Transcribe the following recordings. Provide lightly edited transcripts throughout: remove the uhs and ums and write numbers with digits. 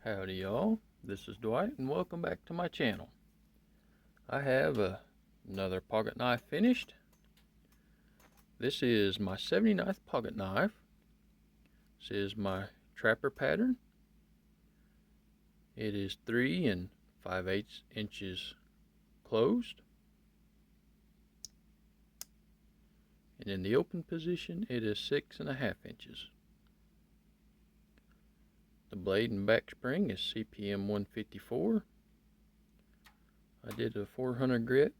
Howdy y'all, this is Dwight and welcome back to my channel. I have another pocket knife finished. This is my 79th pocket knife. This is my trapper pattern. It is 3 5/8 inches closed. And in the open position it is 6.5 inches. The blade and back spring is CPM 154. I did a 400 grit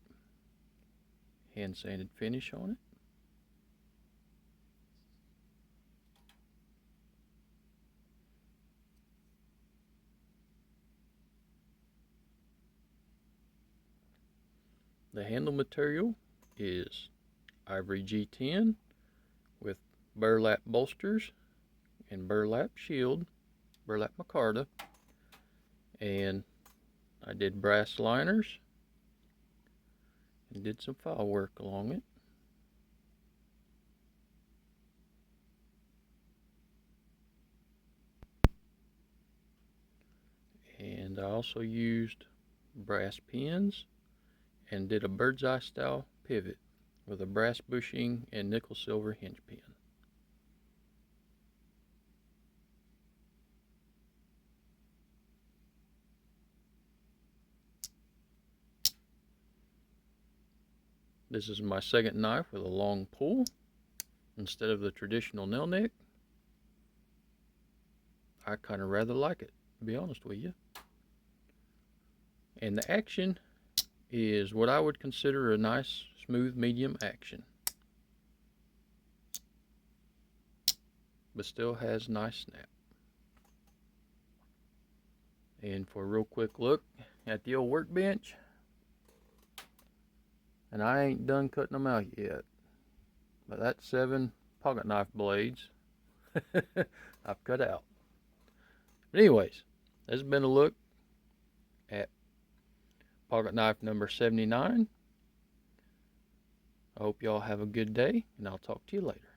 hand sanded finish on it. The handle material is ivory G10 with burlap bolsters and burlap shield, burlap micarta, and I did brass liners and did some file work along it. And I also used brass pins and did a bird's eye style pivot with a brass bushing and nickel silver hinge pin. This is my second knife with a long pull instead of the traditional nail neck. I kind of rather like it, to be honest with you. And the action is what I would consider a nice smooth medium action, but still has nice snap. And for a real quick look at the old workbench, and I ain't done cutting them out yet, but that's 7 pocket knife blades I've cut out. But anyways, this has been a look at pocket knife number 79. I hope y'all have a good day, and I'll talk to you later.